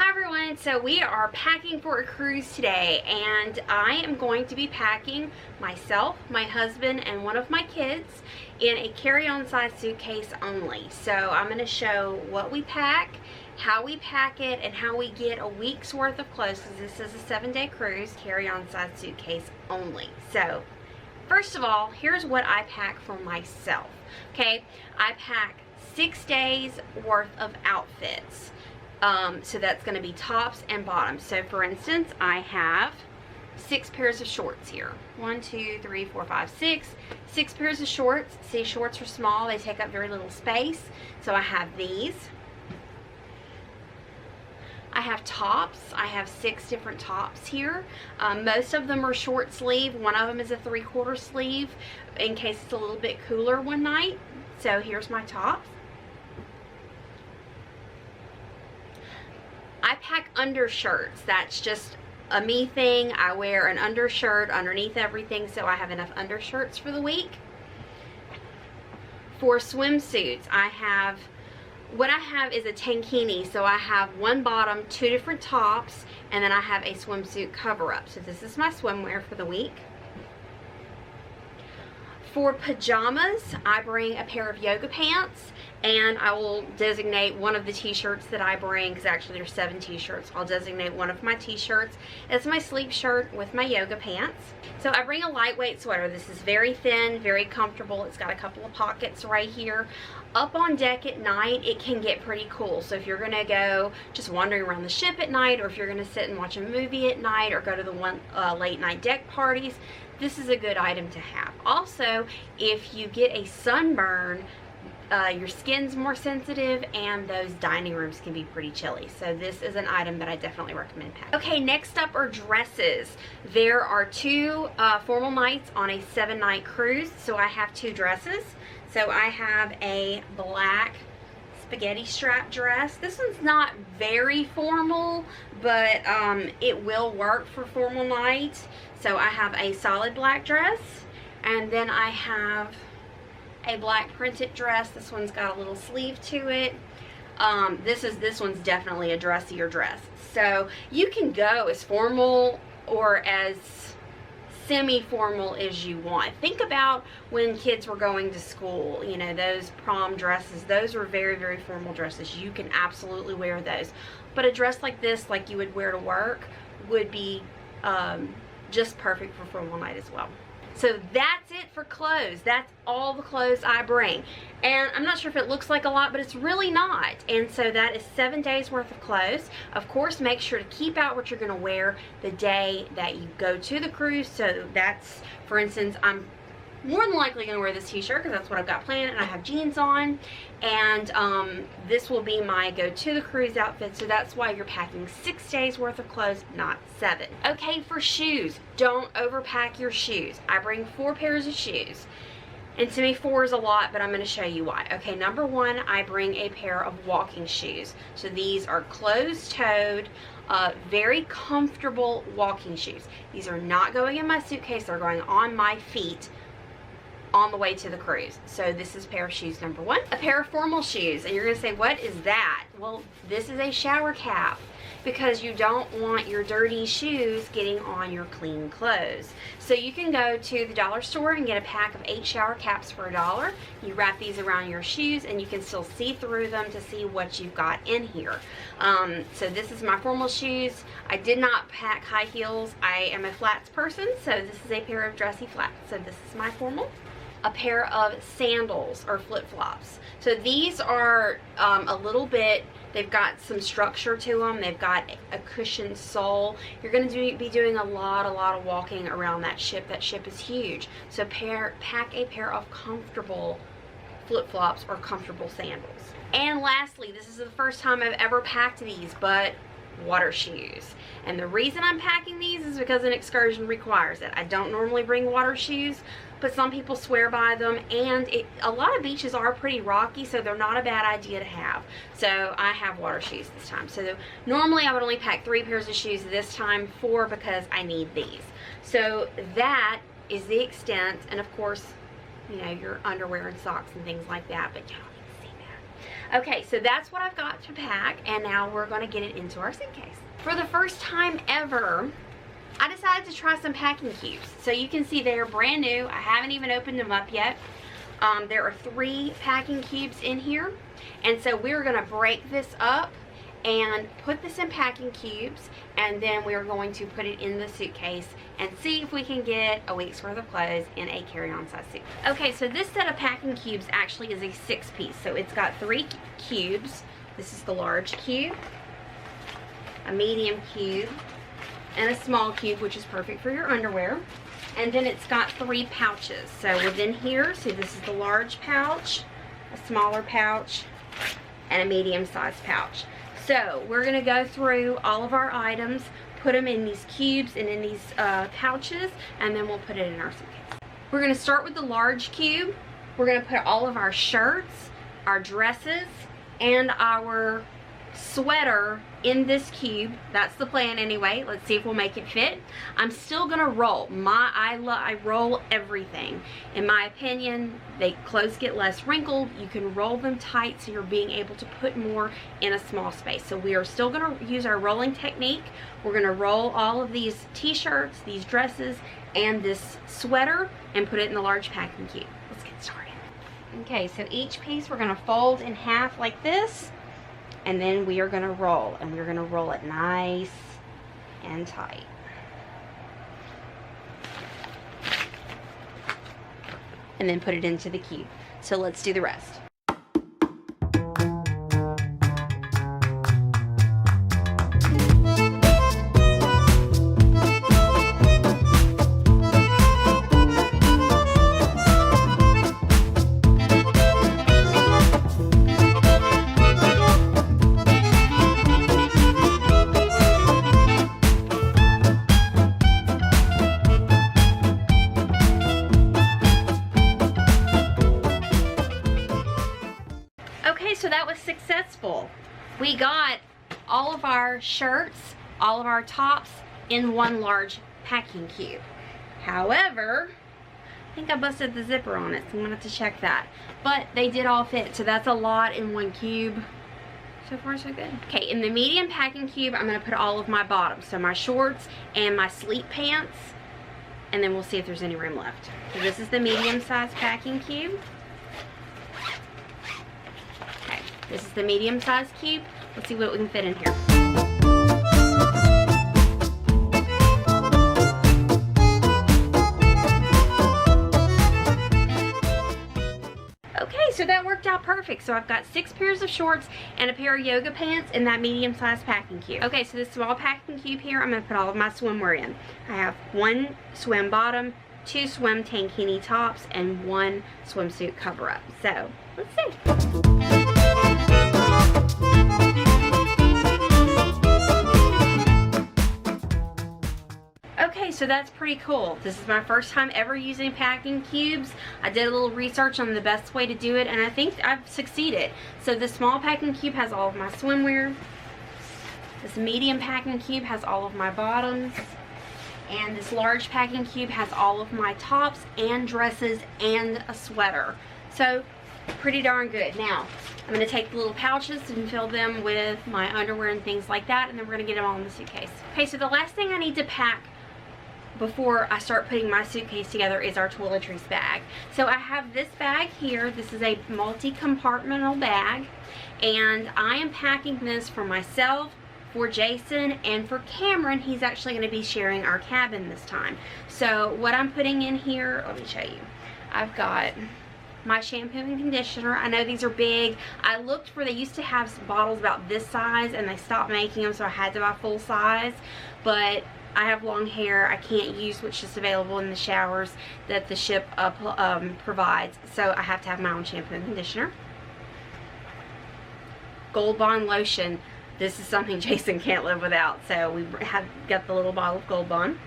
Hi everyone, so we are packing for a cruise today, and I am going to be packing myself, my husband, and one of my kids in a carry-on size suitcase only. So I'm going to show what we pack, how we pack it, and how we get a week's worth of clothes, because this is a 7-day cruise, carry-on size suitcase only. So first of all, here's what I pack for myself. Okay, I pack 6 days worth of outfits. So that's going to be tops and bottoms. So for instance, I have 6 pairs of shorts here. 1, 2, 3, 4, 5, 6. 6 pairs of shorts. See, shorts are small. They take up very little space. So I have these. I have tops. I have 6 different tops here. Most of them are short sleeve. One of them is a 3/4 sleeve in case it's a little bit cooler one night. So here's my tops. I pack undershirts. That's just a me thing. I wear an undershirt underneath everything, so I have enough undershirts for the week. For swimsuits, what I have is a tankini, so I have one bottom, 2 different tops, and then I have a swimsuit cover-up. So this is my swimwear for the week. For pajamas, I bring a pair of yoga pants, and I will designate one of the t-shirts that I bring, because actually there's 7 t-shirts. I'll designate one of my t-shirts as my sleep shirt with my yoga pants. So I bring a lightweight sweater. This is very thin, very comfortable. It's got a couple of pockets right here. Up on deck at night, it can get pretty cool. So if you're going to go just wandering around the ship at night, or if you're going to sit and watch a movie at night, or go to the late night deck parties, this is a good item to have. Also, if you get a sunburn, your skin's more sensitive, and those dining rooms can be pretty chilly. So this is an item that I definitely recommend packing. Okay, next up are dresses. There are 2 formal nights on a 7-night cruise, so I have 2 dresses. So I have a black spaghetti strap dress. This one's not very formal, but it will work for formal night. So I have a solid black dress, and then I have a black printed dress. This one's got a little sleeve to it. This one's definitely a dressier dress. So you can go as formal or as semi-formal as you want. Think about when kids were going to school, you know, those prom dresses. Those were very, very formal dresses. You can absolutely wear those. But a dress like this, like you would wear to work, would be just perfect for formal night as well. So that's it for clothes. That's all the clothes I bring. And I'm not sure if it looks like a lot, but it's really not. And so that is 7 days worth of clothes. Of course, make sure to keep out what you're going to wear the day that you go to the cruise. So that's, for instance, I'm more than likely going to wear this t-shirt because that's what I've got planned, and I have jeans on, and this will be my go to the cruise outfit. So that's why you're packing 6 days worth of clothes, not 7. Okay, for shoes, don't overpack your shoes. I bring 4 pairs of shoes, and to me 4 is a lot, but I'm going to show you why. Okay, number 1, I bring a pair of walking shoes. So these are closed-toed, very comfortable walking shoes. These are not going in my suitcase. They're going on my feet on the way to the cruise. So this is pair of shoes number 1. A pair of formal shoes, and you're going to say, what is that? Well, this is a shower cap, because you don't want your dirty shoes getting on your clean clothes. So you can go to the dollar store and get a pack of 8 shower caps for $1. You wrap these around your shoes, and you can still see through them to see what you've got in here. So this is my formal shoes. I did not pack high heels. I am a flats person, so this is a pair of dressy flats. So this is my formal. A pair of sandals or flip-flops. So these are a little bit, they've got some structure to them. They've got a cushioned sole. You're going to be doing a lot of walking around that ship. That ship is huge. So pack a pair of comfortable flip-flops or comfortable sandals. And lastly, this is the first time I've ever packed these, but water shoes. And the reason I'm packing these is because an excursion requires it. I don't normally bring water shoes, but some people swear by them, and a lot of beaches are pretty rocky, so they're not a bad idea to have. So I have water shoes this time. So normally I would only pack 3 pairs of shoes, this time 4, because I need these. So that is the extent, and of course, you know, your underwear and socks and things like that, but you don't need to see that. Okay, so that's what I've got to pack, and now we're going to get it into our suitcase. For the first time ever, I decided to try some packing cubes. So you can see they're brand new. I haven't even opened them up yet. There are 3 packing cubes in here, and so we're going to break this up and put this in packing cubes, and then we're going to put it in the suitcase and see if we can get a week's worth of clothes in a carry-on size suit. Okay, so this set of packing cubes actually is a 6-piece. So it's got 3 cubes. This is the large cube, a medium cube, and a small cube, which is perfect for your underwear. And then it's got 3 pouches. So within here, so this is the large pouch, a smaller pouch, and a medium-sized pouch. So we're going to go through all of our items, put them in these cubes and in these pouches, and then we'll put it in our suitcase. We're going to start with the large cube. We're going to put all of our shirts, our dresses, and our sweater in this cube. That's the plan anyway. Let's see if we'll make it fit. I'm still gonna roll. I roll everything. In my opinion, clothes get less wrinkled. You can roll them tight so you're being able to put more in a small space. So we are still gonna use our rolling technique. We're gonna roll all of these t-shirts, these dresses, and this sweater and put it in the large packing cube. Let's get started. Okay, so each piece we're gonna fold in half like this. And then we are going to roll, and we're going to roll it nice and tight. And then put it into the cube. So let's do the rest. So that was successful. We got all of our shirts, all of our tops in one large packing cube. However, I think I busted the zipper on it, so I'm gonna have to check that. But they did all fit, so that's a lot in one cube. So far, so good. Okay, in the medium packing cube, I'm gonna put all of my bottoms, so my shorts and my sleep pants, and then we'll see if there's any room left. So this is the medium size packing cube. This is the medium-sized cube. Let's see what we can fit in here. Okay, so that worked out perfect. So I've got 6 pairs of shorts and a pair of yoga pants in that medium-sized packing cube. Okay, so this small packing cube here, I'm going to put all of my swimwear in. I have 1 swim bottom, 2 swim tankini tops, and 1 swimsuit cover-up. So, let's see. Okay, so that's pretty cool. This is my first time ever using packing cubes. I did a little research on the best way to do it, and I think I've succeeded. So the small packing cube has all of my swimwear. This medium packing cube has all of my bottoms. And this large packing cube has all of my tops and dresses and a sweater. So, pretty darn good. Now, I'm going to take the little pouches and fill them with my underwear and things like that, and then we're going to get them all in the suitcase. Okay, so the last thing I need to pack before I start putting my suitcase together is our Toiletries bag. So I have this bag here. This is a multi-compartmental bag, and I am packing this for myself, for Jason, and for Cameron. He's actually going to be sharing our cabin this time. So what I'm putting in here, let me show you. I've got my shampoo and conditioner. I know these are big. I looked for, they used to have some bottles about this size and they stopped making them, so I had to buy full size. But I have long hair. I can't use what's just available in the showers that the ship provides. So I have to have my own shampoo and conditioner. Gold Bond lotion. This is something Jason can't live without. So we have got the little bottle of Gold Bond.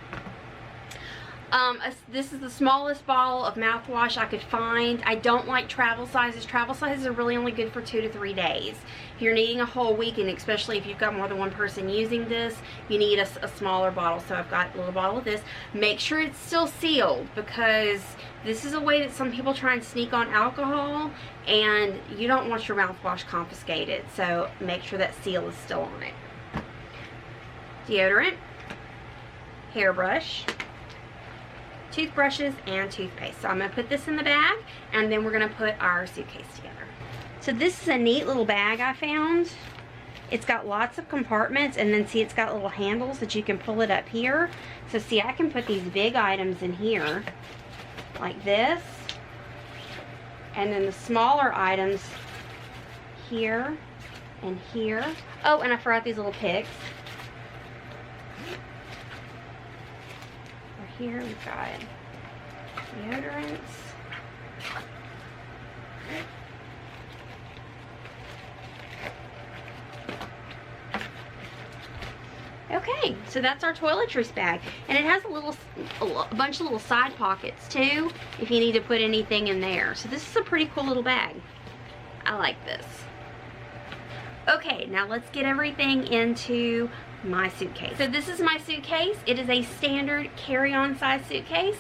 This is the smallest bottle of mouthwash I could find. I don't like travel sizes. Travel sizes are really only good for 2 to 3 days. If you're needing a whole week, and especially if you've got more than one person using this, you need a smaller bottle. So I've got a little bottle of this. Make sure it's still sealed, because this is a way that some people try and sneak on alcohol, and you don't want your mouthwash confiscated. So make sure that seal is still on it. Deodorant, hairbrush, toothbrushes, and toothpaste. So I'm going to put this in the bag, and then we're going to put our suitcase together. So this is a neat little bag I found. It's got lots of compartments, and then see, it's got little handles that you can pull it up here. So see, I can put these big items in here like this, and then the smaller items here and here. Oh, and I forgot these little picks. Here we've got deodorants. Okay, so that's our toiletries bag, and it has a bunch of little side pockets too, if you need to put anything in there. So this is a pretty cool little bag. I like this. Okay, now let's get everything into my suitcase. So this is my suitcase. It is a standard carry-on size suitcase.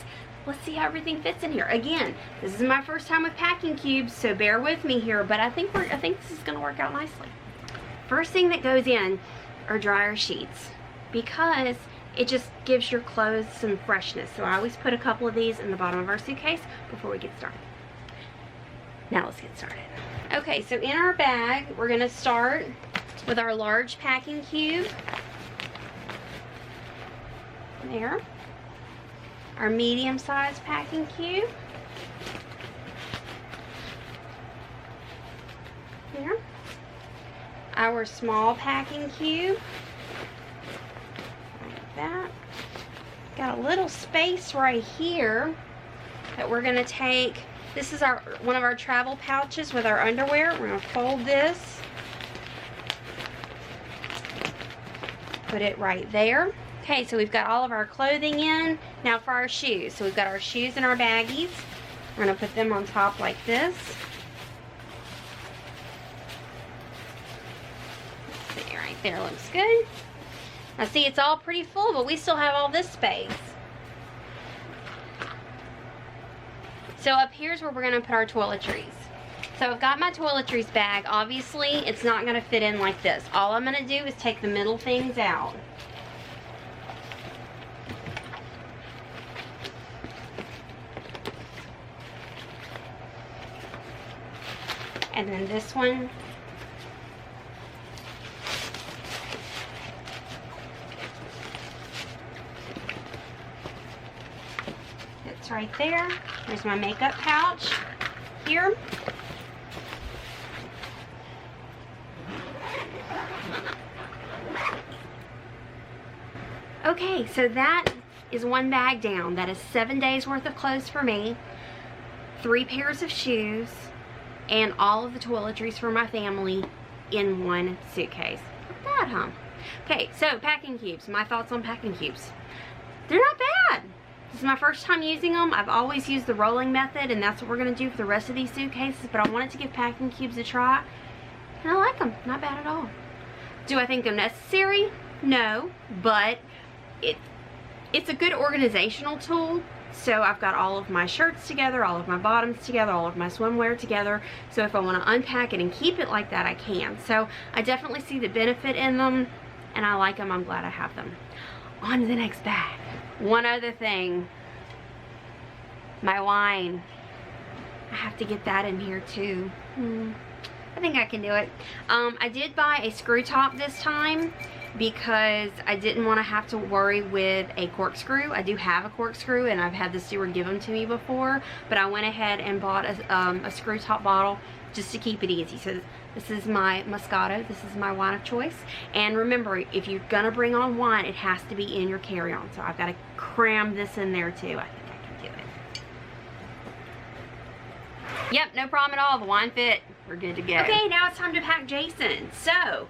Let's see how everything fits in here. Again, this is my first time with packing cubes, so bear with me here, but I think this is gonna work out nicely. First thing that goes in are dryer sheets, because it just gives your clothes some freshness. So I always put a couple of these in the bottom of our suitcase before we get started. Now let's get started. Okay, so in our bag, we're gonna start with our large packing cube. There. Our medium-sized packing cube. There. Our small packing cube. Like that. Got a little space right here that we're gonna take. This is one of our travel pouches with our underwear. We're gonna fold this. Put it right there. Okay, so we've got all of our clothing in. Now for our shoes. So we've got our shoes in our baggies. We're gonna put them on top like this. Let's see, right there looks good. Now see, it's all pretty full, but we still have all this space. So up here's where we're gonna put our toiletries. So I've got my toiletries bag. Obviously, it's not gonna fit in like this. All I'm gonna do is take the middle things out. And then this one. It's right there. There's my makeup pouch here. Okay, so that is one bag down. That is 7 days worth of clothes for me, 3 pairs of shoes, and all of the toiletries for my family in one suitcase. Not bad, huh? Okay, so packing cubes. My thoughts on packing cubes. They're not bad. This is my first time using them. I've always used the rolling method, and that's what we're going to do for the rest of these suitcases, but I wanted to give packing cubes a try, and I like them. Not bad at all. Do I think they're necessary? No, but it's a good organizational tool. So I've got all of my shirts together, all of my bottoms together, all of my swimwear together. So if I want to unpack it and keep it like that, I can. So I definitely see the benefit in them, and I like them. I'm glad I have them. On to the next bag. One other thing, my wine. I have to get that in here too. I think I can do it. I did buy a screw top this time, because I didn't want to have to worry with a corkscrew. I do have a corkscrew, and I've had the steward give them to me before, but I went ahead and bought a screw top bottle just to keep it easy. So this is my Moscato. This is my wine of choice. And remember, if you're gonna bring on wine, it has to be in your carry-on. So I've got to cram this in there too. I think I can do it. Yep, no problem at all. The wine fit. We're good to go. Okay, now it's time to pack Jason. So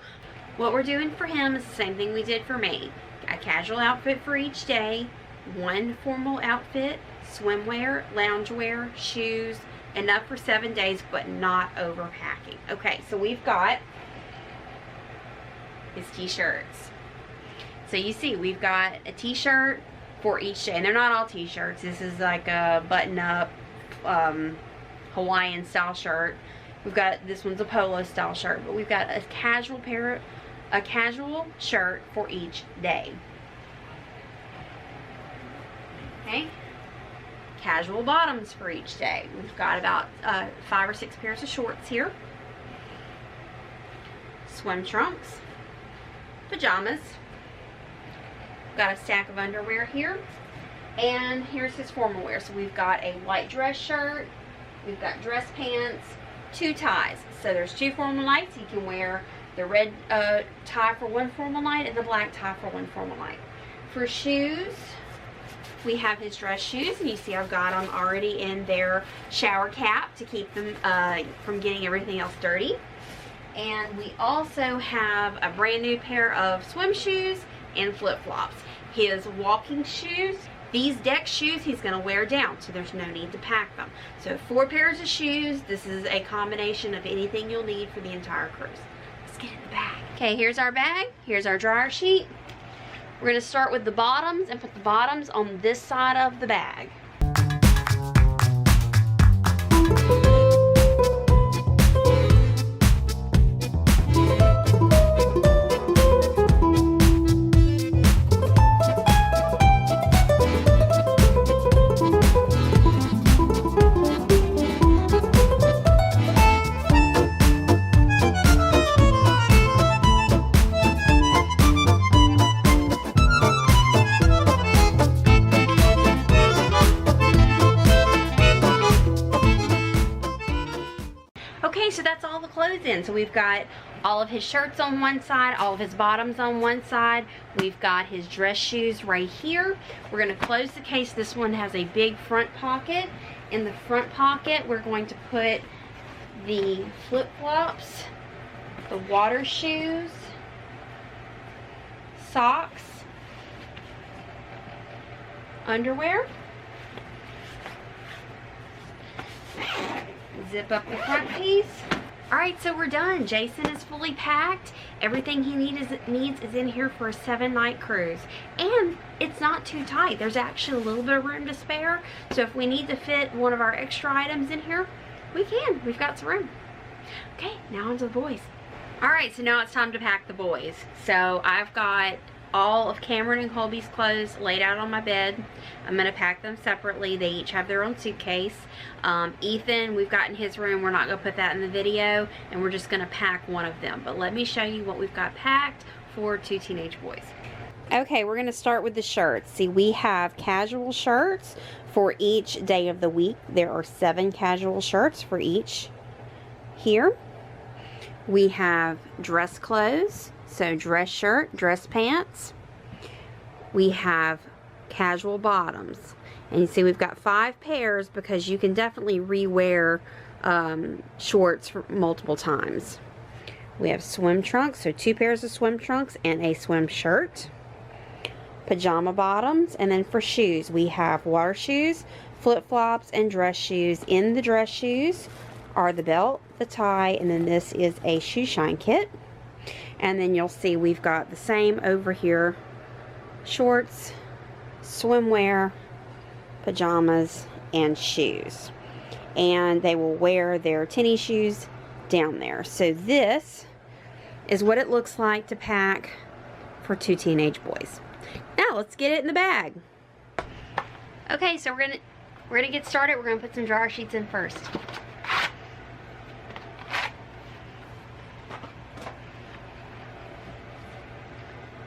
what we're doing for him is the same thing we did for me. A casual outfit for each day, one formal outfit, swimwear, loungewear, shoes, enough for 7 days, but not overpacking. Okay, so we've got his t-shirts. So you see, we've got a t-shirt for each day, and they're not all t-shirts. This is like a button-up Hawaiian style shirt. We've got, this one's a polo style shirt, but we've got a casual shirt for each day. Okay, casual bottoms for each day. We've got about 5 or 6 pairs of shorts here, swim trunks, pajamas. We've got a stack of underwear here, and here's his formal wear. So we've got a white dress shirt, we've got dress pants, 2 ties. So there's 2 formal nights. He can wear the red tie for one formal night and the black tie for one formal night. For shoes, we have his dress shoes, and you see I've got them already in their shower cap to keep them from getting everything else dirty. And we also have a brand new pair of swim shoes and flip-flops. His walking shoes, these deck shoes he's going to wear down, so there's no need to pack them. So 4 pairs of shoes. This is a combination of anything you'll need for the entire cruise. Let's get in the bag. Okay, here's our bag. Here's our dryer sheet. We're going to start with the bottoms and put the bottoms on this side of the bag. So that's all the clothes in. So we've got all of his shirts on one side, all of his bottoms on one side. We've got his dress shoes right here. We're going to close the case. This one has a big front pocket. In the front pocket, we're going to put the flip-flops, the water shoes, socks, underwear. Zip up the front piece. Alright, so we're done. Jason is fully packed. Everything he needs is in here for a 7-night cruise. And it's not too tight. There's actually a little bit of room to spare. So if we need to fit one of our extra items in here, we can. We've got some room. Okay, now on to the boys. Alright, so now it's time to pack the boys. So I've got all of Cameron and Colby's clothes laid out on my bed. I'm going to pack them separately. They each have their own suitcase. Ethan, we've got in his room. We're not going to put that in the video, and we're just going to pack one of them. But let me show you what we've got packed for 2 teenage boys. Okay, we're going to start with the shirts. See, we have casual shirts for each day of the week. There are 7 casual shirts for each here. We have dress clothes. So dress shirt, dress pants. We have casual bottoms. And you see we've got 5 pairs because you can definitely re-wear shorts for multiple times. We have swim trunks, so 2 pairs of swim trunks and a swim shirt. Pajama bottoms, and then for shoes we have water shoes, flip-flops, and dress shoes. In the dress shoes are the belt, the tie, and then this is a shoe shine kit. And then you'll see we've got the same over here: shorts, swimwear, pajamas, and shoes. And they will wear their tennis shoes down there. So this is what it looks like to pack for 2 teenage boys. Now let's get it in the bag. Okay, so we're gonna get started. We're gonna put some dryer sheets in first.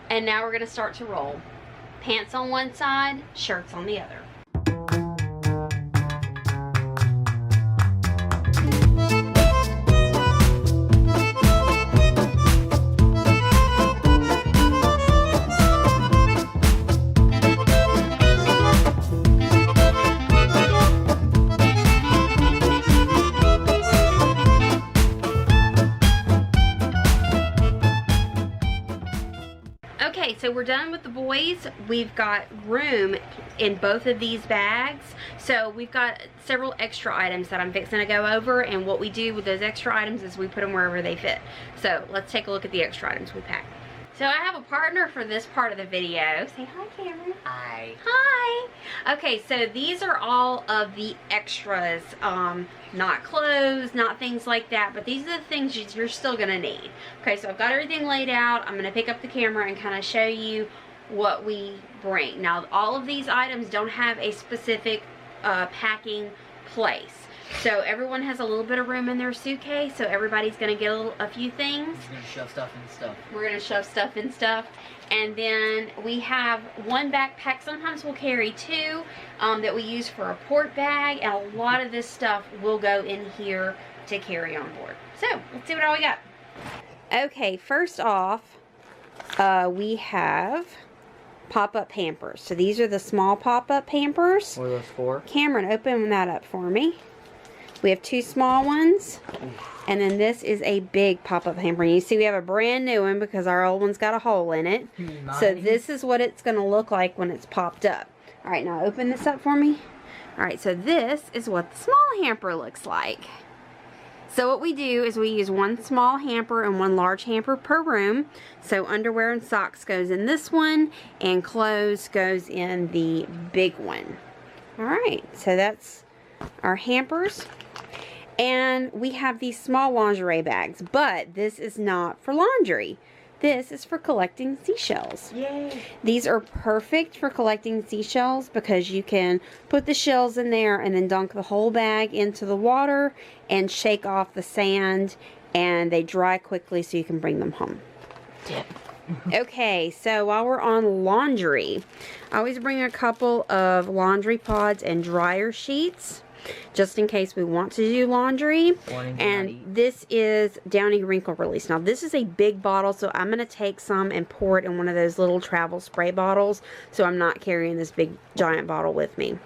And now we're going to start to roll. Pants on one side, shirts on the other. Okay, so we're done with the boys. We've got room in both of these bags. So we've got several extra items that I'm fixing to go over, and what we do with those extra items is we put them wherever they fit. So let's take a look at the extra items we packed. So I have a partner for this part of the video. Say hi, Cameron. Hi. Hi. Okay, so these are all of the extras. Not clothes, not things like that, but these are the things you're still gonna need. Okay, so I've got everything laid out. I'm gonna pick up the camera and kind of show you what we bring. Now, all of these items don't have a specific packing place. So everyone has a little bit of room in their suitcase, so everybody's gonna get a few things. We're gonna shove stuff in stuff. We're gonna shove stuff in stuff. And then we have one backpack. Sometimes we'll carry two that we use for a port bag, and a lot of this stuff will go in here to carry on board. So let's see what all we got. Okay, first off, we have pop-up hampers. So these are the small pop-up hampers. What are those for? Cameron, open that up for me. We have two small ones, and then this is a big pop-up hamper. You see we have a brand new one because our old one's got a hole in it. So this is what it's going to look like when it's popped up. Alright, now open this up for me. Alright, so this is what the small hamper looks like. So what we do is we use one small hamper and one large hamper per room. So underwear and socks goes in this one, and clothes goes in the big one. Alright, so that's our hampers. And we have these small lingerie bags, but this is not for laundry. This is for collecting seashells. Yay! These are perfect for collecting seashells because you can put the shells in there and then dunk the whole bag into the water and shake off the sand, and they dry quickly so you can bring them home. Yep. Okay, so while we're on laundry, I always bring a couple of laundry pods and dryer sheets, just in case we want to do laundry. And this is Daunting Wrinkle Release. Now this is a big bottle, so I'm going to take some and pour it in one of those little travel spray bottles, so I'm not carrying this big giant bottle with me.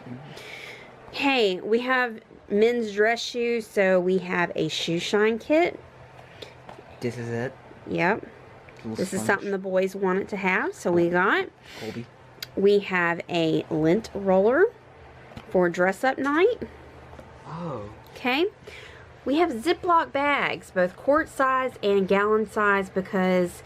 Okay, we have men's dress shoes, so we have a shoe shine kit. This is it? Yep. This is something the boys wanted to have, so we got. Colby. We have a lint roller for dress up night. Oh. Okay. We have Ziploc bags, both quart size and gallon size, because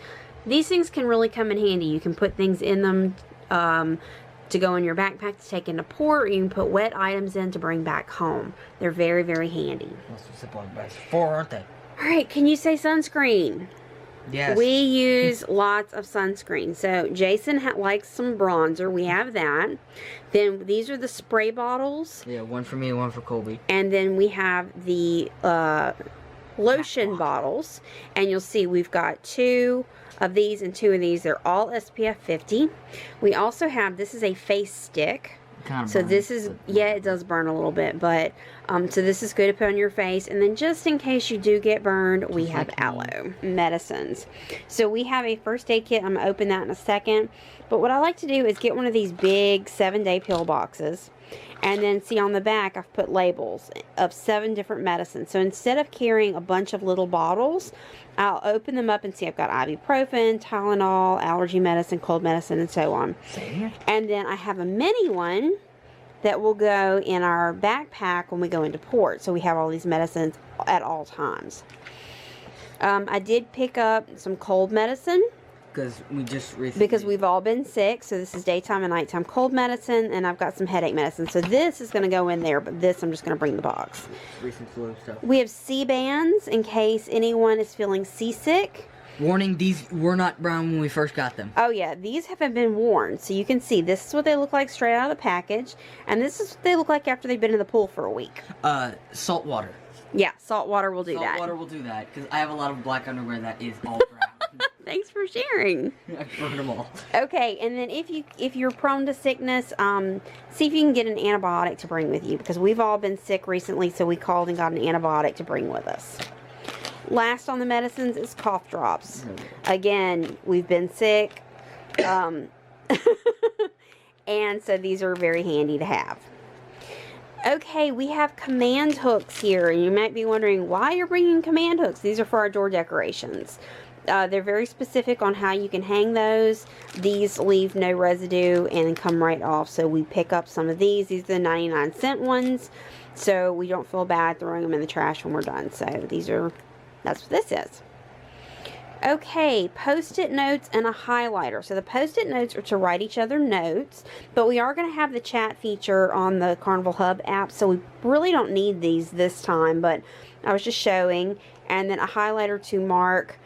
these things can really come in handy. You can put things in them to go in your backpack to take into port, or you can put wet items in to bring back home. They're very, very handy. That's what Ziploc bags are for, aren't they? Alright, can you say sunscreen? Yes. We use lots of sunscreen. So Jason likes some bronzer. We have that. Then these are the spray bottles. Yeah, one for me and one for Colby. And then we have the lotion bottles. And you'll see we've got two of these and two of these. They're all SPF 50. We also have, this is a face stick. Kind of so burns, this is, yeah, it does burn a little bit, but so this is good to put on your face. And then just in case you do get burned, we have aloe medicines. So we have a first aid kit. I'm gonna open that in a second, but what I like to do is get one of these big 7-day pill boxes, and then see on the back I've put labels of 7 different medicines. So instead of carrying a bunch of little bottles, I'll open them up and see I've got ibuprofen, Tylenol, allergy medicine, cold medicine, and so on. And then I have a mini one that will go in our backpack when we go into port. So we have all these medicines at all times. I did pick up some cold medicine. Because we've all been sick. So this is daytime and nighttime cold medicine, and I've got some headache medicine. So this is going to go in there, but this I'm just going to bring the box. Recent flu stuff. We have C-bands in case anyone is feeling seasick. Warning, these were not brown when we first got them. Oh yeah, these haven't been worn. So you can see this is what they look like straight out of the package, and this is what they look like after they've been in the pool for a week. Salt water. Yeah, salt water will do that. Salt water will do that, because I have a lot of black underwear that is all brown. Thanks for sharing. I burned them all. Okay, and then if you're prone to sickness, see if you can get an antibiotic to bring with you, because we've all been sick recently, so we called and got an antibiotic to bring with us. Last on the medicines is cough drops. Again, we've been sick, and so these are very handy to have. Okay, we have command hooks here, and you might be wondering why you're bringing command hooks. These are for our door decorations. They're very specific on how you can hang those. These leave no residue and come right off. So we pick up some of these. These are the 99-cent ones. So we don't feel bad throwing them in the trash when we're done. So that's what this is. Okay, Post-it notes and a highlighter. So the Post-it notes are to write each other notes, but we are going to have the chat feature on the Carnival Hub app, so we really don't need these this time, but I was just showing. And then a highlighter to mark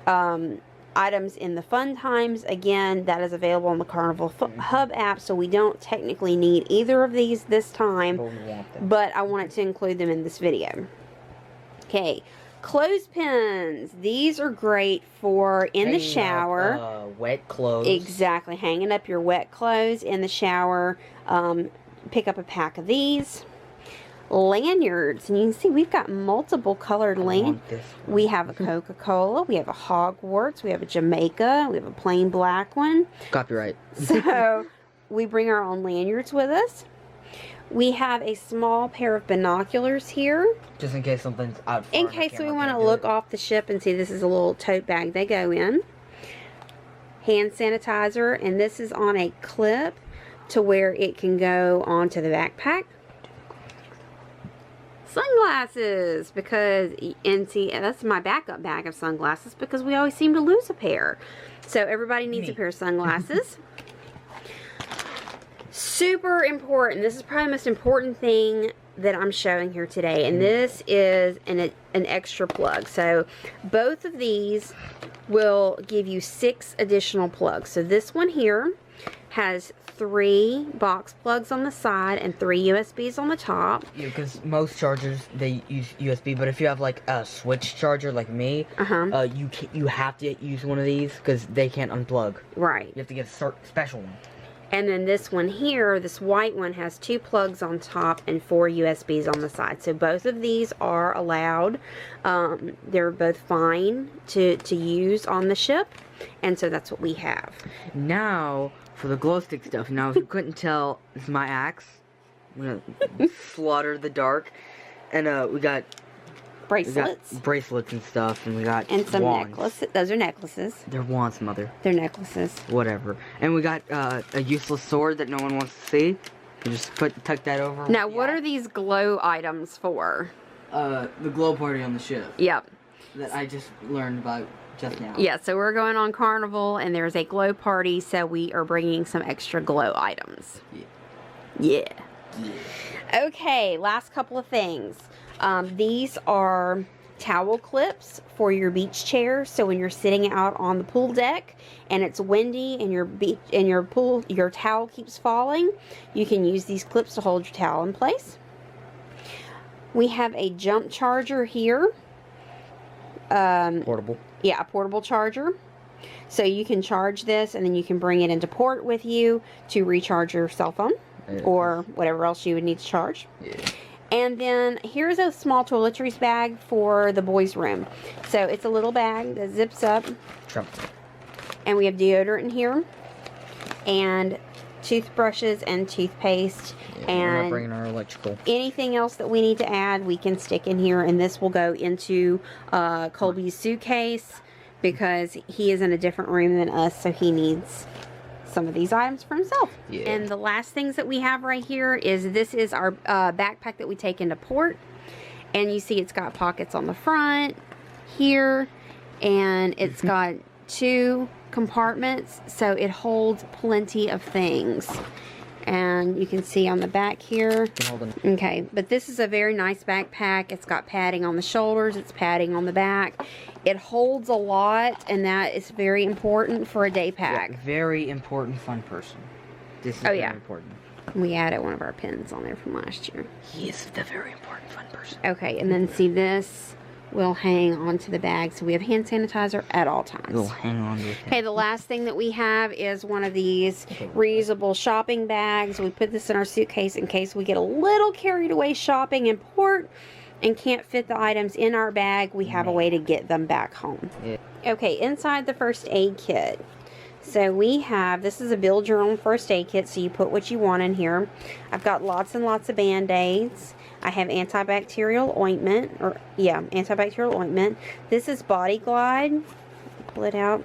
items in the fun times. Again, that is available on the Carnival Hub app, so we don't technically need either of these this time, but I wanted to include them in this video. Okay. Clothespins. These are great for in the shower. Wet clothes. Exactly. Hanging up your wet clothes in the shower. Pick up a pack of these. Lanyards. And you can see we've got multiple colored lanyards. We have a Coca-Cola. We have a Hogwarts. We have a Jamaica. We have a plain black one. Copyright. So we bring our own lanyards with us. We have a small pair of binoculars here. Just in case something's out far. In case we want to look off the ship and see, this is a little tote bag they go in. Hand sanitizer, and this is on a clip to where it can go onto the backpack. Sunglasses, because, and see, that's my backup bag of sunglasses because we always seem to lose a pair. So everybody needs a pair of sunglasses. Super important. This is probably the most important thing that I'm showing here today, and this is an extra plug. So both of these will give you 6 additional plugs. So this one here has 3 box plugs on the side and 3 USBs on the top. Yeah, because most chargers, they use USB, but if you have like a switch charger like me, you have to use one of these because they can't unplug. Right. You have to get a special one. And then this one here, this white one, has 2 plugs on top and 4 USBs on the side. So both of these are allowed. They're both fine to use on the ship. And so that's what we have. Now, for the glow stick stuff. Now, if you couldn't tell, this is my axe. I'm going to slaughter the dark. And we got bracelets and stuff, and we got some wands. necklaces. Those are necklaces. They're wands, mother. They're necklaces. Whatever. And we got a useless sword that no one wants to see. You just tuck that over. Now, what are these glow items for? The glow party on the ship. Yep. That I just learned about just now. Yeah, so we're going on Carnival, and there's a glow party, so we are bringing some extra glow items. Yeah. Okay, last couple of things. These are towel clips for your beach chair. So when you're sitting out on the pool deck and it's windy and your towel keeps falling, you can use these clips to hold your towel in place. We have a jump charger here. Portable. Yeah, a portable charger. So you can charge this and then you can bring it into port with you to recharge your cell phone or whatever else you would need to charge. Yeah. And then here's a small toiletries bag for the boys' room. So it's a little bag that zips up. Trump. And we have deodorant in here. And toothbrushes and toothpaste. Yeah, and we're not bringing our electrical. Anything else that we need to add, we can stick in here. And this will go into Colby's suitcase because he is in a different room than us. So he needs some of these items for himself. Yeah. And the last things that we have right here is this is our backpack that we take into port. And you see it's got pockets on the front here. And it's got 2 compartments. So it holds plenty of things. And you can see on the back here. Okay, but this is a very nice backpack. It's got padding on the shoulders. It's padding on the back. It holds a lot, and that is very important for a day pack. Yeah, very important fun person. This is very important. We added one of our pins on there from last year. He is the very important fun person. Okay, and then see this will hang onto the bag, so we have hand sanitizer at all times. It'll hang on to it. Okay, the last thing that we have is one of these reusable shopping bags. We put this in our suitcase in case we get a little carried away shopping in port and can't fit the items in our bag. We have a way to get them back home. Yeah. Okay, inside the first aid kit. So we have, this is a build your own first aid kit, so you put what you want in here. I've got lots and lots of Band-Aids. I have antibacterial ointment, antibacterial ointment. This is Body Glide. pull it out.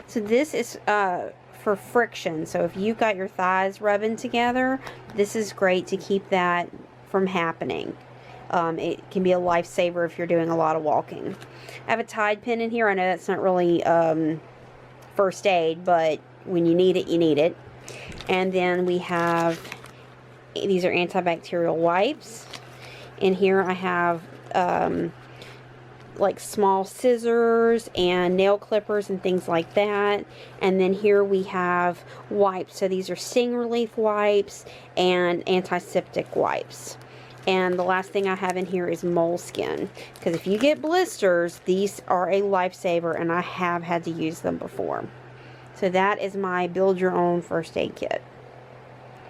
So this is for friction. So if you've got your thighs rubbing together, this is great to keep that from happening. It can be a lifesaver if you're doing a lot of walking. I have a Tide pen in here. I know that's not really first aid, but when you need it, you need it. And then we have, these are antibacterial wipes. In here I have like small scissors and nail clippers and things like that. And then here we have wipes. So these are sting relief wipes and antiseptic wipes. And the last thing I have in here is moleskin, because if you get blisters, these are a lifesaver, and I have had to use them before. So that is my build your own first aid kit.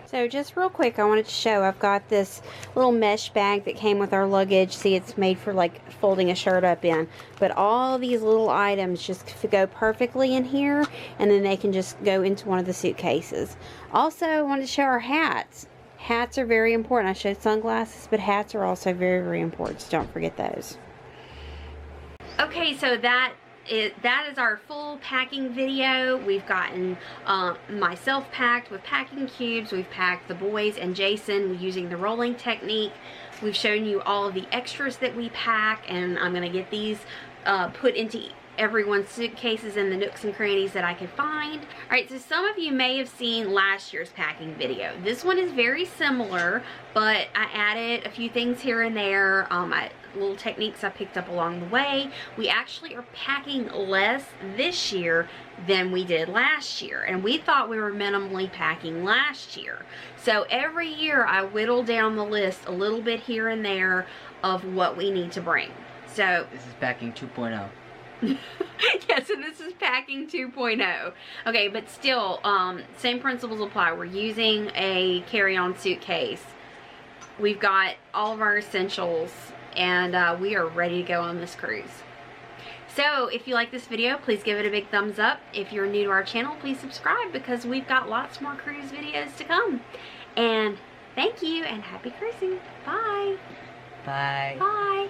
So just real quick, I wanted to show, I've got this little mesh bag that came with our luggage. See, it's made for like folding a shirt up in. But all these little items just go perfectly in here, and then they can just go into one of the suitcases. Also, I wanted to show our hats. Hats are very important. I showed sunglasses, but hats are also very, very important. So don't forget those. Okay, so that is our full packing video. We've gotten myself packed with packing cubes. We've packed the boys and Jason using the rolling technique. We've shown you all of the extras that we pack, and I'm going to get these put into everyone's suitcases in the nooks and crannies that I could find. Alright, so some of you may have seen last year's packing video. This one is very similar, but I added a few things here and there, little techniques I picked up along the way. We actually are packing less this year than we did last year, and we thought we were minimally packing last year. So every year I whittle down the list a little bit here and there of what we need to bring. So this is packing 2.0. Yeah, so this is packing 2.0. Okay, but still, same principles apply. We're using a carry-on suitcase. We've got all of our essentials, and we are ready to go on this cruise. So, if you like this video, please give it a big thumbs up. If you're new to our channel, please subscribe, because we've got lots more cruise videos to come. And thank you, and happy cruising. Bye. Bye. Bye.